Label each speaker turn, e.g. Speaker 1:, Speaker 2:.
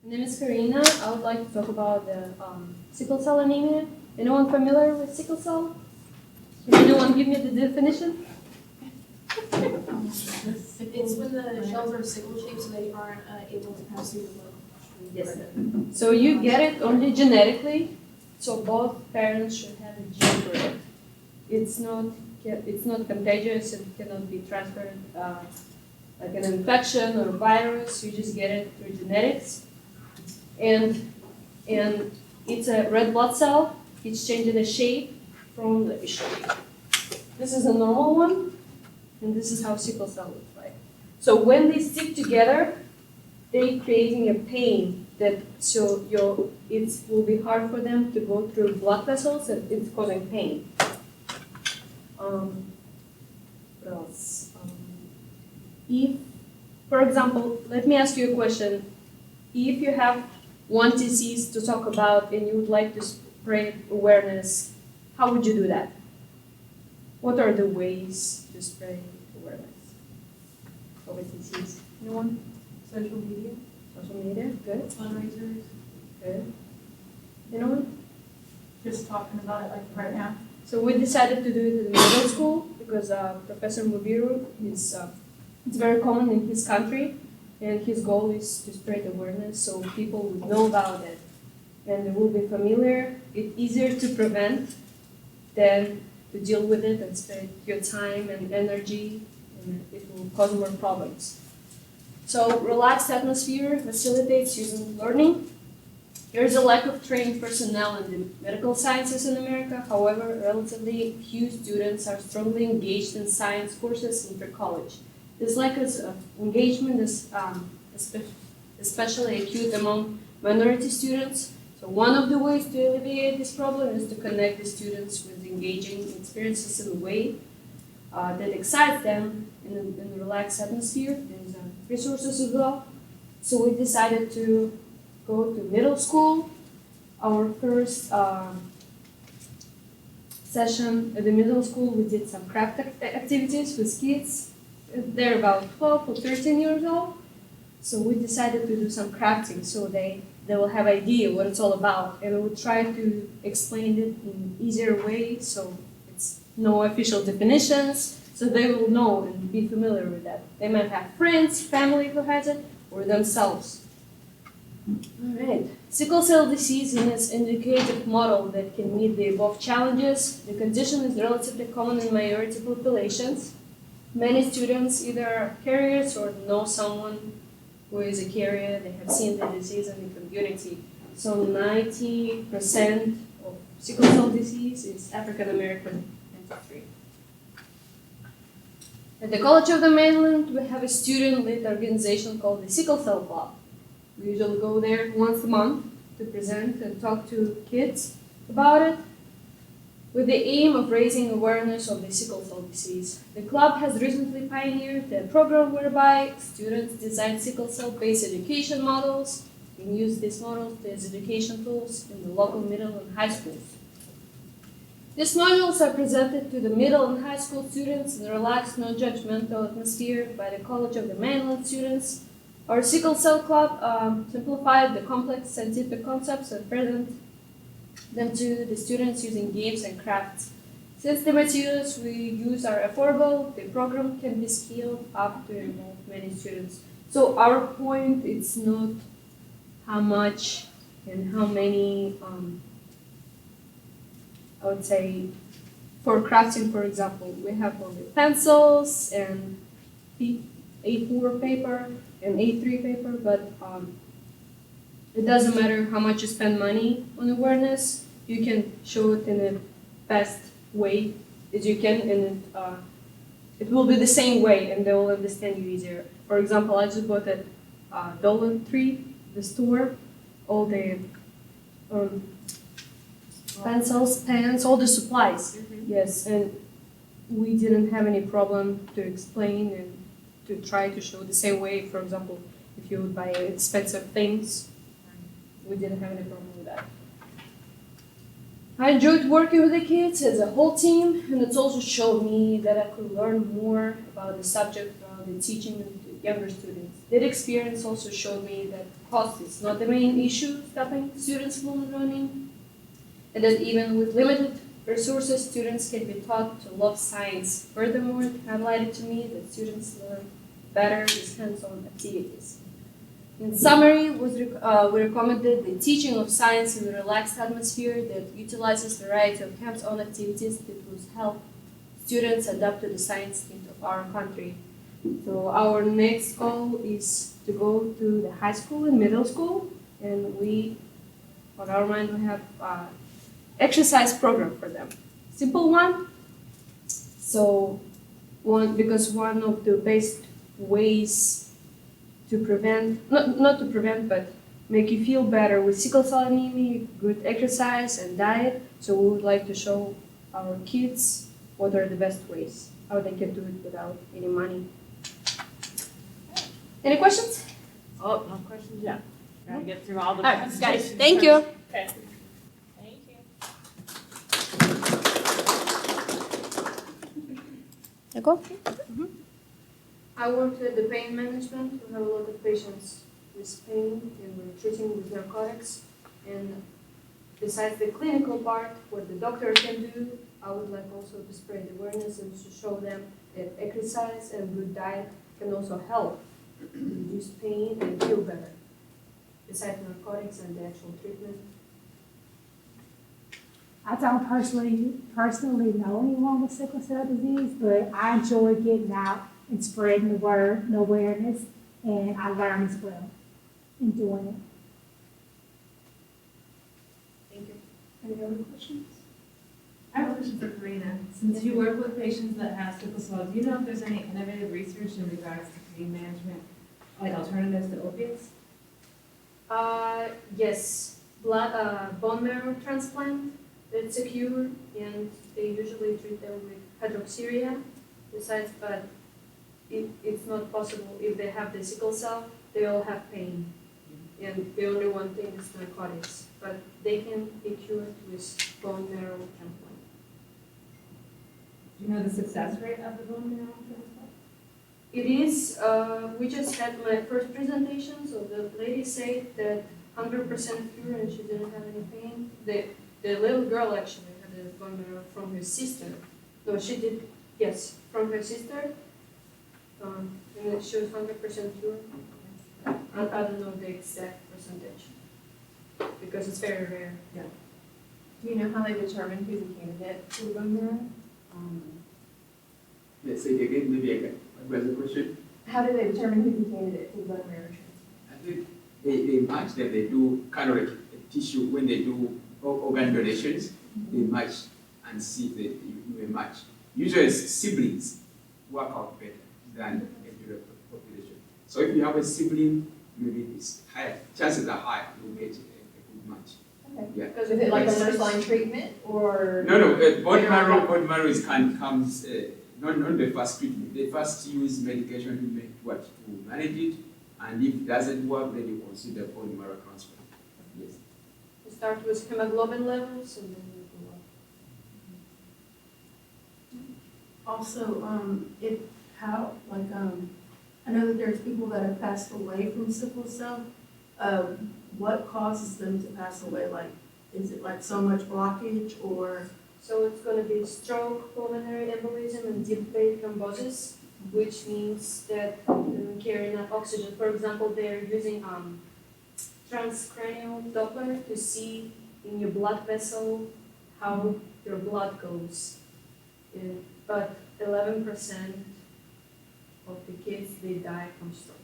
Speaker 1: My name is Karina. I would like to talk about the sickle cell anemia. Anyone familiar with sickle cell? Can anyone give me the definition?
Speaker 2: It's when the shells are sickle shaped, so they aren't able to pass through the blood.
Speaker 1: Yes. So you get it only genetically. So both parents should have a gene for it. It's not contagious. It cannot be transferred like an infection or a virus. You just get it through genetics. And it's a red blood cell. It's changing the shape from the shape. This is a normal one, and this is how sickle cell looks like. So when they stick together, they're creating a pain that it will be hard for them to go through blood vessels, and it's causing pain. What else? If, for example, let me ask you a question. If you have one disease to talk about and you would like to spread awareness, how would you do that? What are the ways to spread awareness of a disease? Anyone?
Speaker 2: Social media,
Speaker 1: Social media? Good.
Speaker 2: fundraisers,
Speaker 1: Good. Anyone?
Speaker 2: just talking about it like right now.
Speaker 1: So we decided to do it in middle school because Professor Mubiru it's very common in his country, and his goal is to spread awareness so people would know about it and they will be familiar. It's easier to prevent than to deal with it and spend your time and energy, and it will cause more problems. So relaxed atmosphere facilitates using learning. There is a lack of trained personnel in the medical sciences in America. However, relatively few students are strongly engaged in science courses in precollege. This lack of engagement is especially acute among minority students. So one of the ways to alleviate this problem is to connect the students with engaging experiences in a way that excites them in a relaxed atmosphere. There's resources as well. So we decided to go to middle school. Our first session at the middle school, we did some craft activities with kids. They're about 12 or 13 years old. So we decided to do some crafting so they will have idea what it's all about, and we will try to explain it in easier way so it's no official definitions, so they will know and be familiar with that. They might have friends, family who has it, or themselves. All right. Sickle cell disease is an educative model that can meet the above challenges. The condition is relatively common in minority populations. Many students either are carriers or know someone who is a carrier. They have seen the disease in the community. So 90% of sickle cell disease is African American ancestry. At the College of the Mainland, we have a student-led organization called the Sickle Cell Club. We usually go there once a month to present and talk to kids about it, with the aim of raising awareness of the sickle cell disease. The club has recently pioneered a program whereby students design sickle cell-based education models and use these models as education tools in the local middle and high schools. These modules are presented to the middle and high school students in a relaxed, non-judgmental atmosphere by the College of the Mainland students. Our Sickle Cell Club simplified the complex scientific concepts and present them to the students using games and crafts. Since the materials we use are affordable, the program can be scaled up to involve many students. So our point is not how much and how many, I would say, for crafting, for example, we have only pencils and A4 paper and A3 paper, but it doesn't matter how much you spend money on awareness. You can show it in the best way as you can, and it will be the same way, and they will understand you easier. For example, I just bought at Dollar Tree, the store, all the pencils, pens, all the supplies. Yes, and we didn't have any problem to explain and to try to show the same way. For example, if you would buy expensive things, we didn't have any problem with that. I enjoyed working with the kids as a whole team, and it's also showed me that I could learn more about the subject throughout the teaching and younger students. That experience also showed me that cost is not the main issue stopping students from learning, and that even with limited resources, students can be taught to love science. Furthermore, it highlighted to me that students learn better with hands-on activities. In summary, we recommended the teaching of science in a relaxed atmosphere that utilizes a variety of hands-on activities that will help students adapt to the science needs of our country. So our next goal is to go to the high school and middle school, and on our mind, we have exercise program for them. Simple one. So because one of the best ways to prevent, not to prevent, but make you feel better with sickle cell anemia, good exercise and diet. So we would like to show our kids what are the best ways, how they can do it without any money. Any questions?
Speaker 3: Oh, no questions yet. Gotta get through all the
Speaker 1: All right,
Speaker 3: presentations.
Speaker 1: guys, thank you.
Speaker 3: Okay. Thank you.
Speaker 1: You go. I worked with the pain management. We have a lot of patients with pain and we're treating with narcotics. And besides the clinical part, what the doctor can do, I would like also to spread awareness and to show them that exercise and good diet can also help reduce pain and feel better, besides narcotics and the actual treatment.
Speaker 4: I don't personally know anyone with sickle cell disease, but I enjoy getting out and spreading the word and awareness, and I learn as well in doing it.
Speaker 1: Thank you. Any other questions?
Speaker 5: I have a question for Karina. Since you work with patients that have sickle cell, do you know if there's any innovative research in regards to pain management, like alternatives to opiates?
Speaker 1: Yes, bone marrow transplant, that's a cure, and they usually treat them with hydroxyurea. Besides, but it's not possible if they have the sickle cell, they all have pain. And the only one thing is narcotics, but they can be cured with bone marrow transplant.
Speaker 5: Do you know the success rate of the bone marrow transplant?
Speaker 1: It is, we just had my first presentation, so the lady said that 100% cure and she didn't have any pain. The little girl actually had a bone marrow from her sister. No, she did, yes, from her sister. And she was 100% cure. I don't know the exact percentage because it's very rare. Yeah.
Speaker 2: Do you know how they determine who's a candidate for the bone marrow?
Speaker 6: Let's say it again, maybe I can address the question.
Speaker 2: How do they determine who's a candidate for the bone marrow transplant?
Speaker 6: I think they match them, they do kind of like a tissue, when they do organ donations, they match and see if you may match. Usually siblings work out better than a general population. So if you have a sibling, maybe it's higher, chances are high you'll get a good match.
Speaker 2: Okay.
Speaker 6: Yeah.
Speaker 2: Is it like a first-line treatment or?
Speaker 6: No, bone marrow comes not the first treatment. They first use medication to manage it, and if it doesn't work, then you consider bone marrow transplant. Yes.
Speaker 1: We start with hemoglobin levels and then we go up.
Speaker 7: Also, I know that there's people that have passed away from sickle cell. What causes them to pass away? Like, is it like so much blockage or?
Speaker 1: So it's going to be stroke, pulmonary embolism, and deep vein thrombosis, which means that they don't carry enough oxygen. For example, they're using transcranial Doppler to see in your blood vessel how your blood goes. But 11% of the kids, they die from stroke.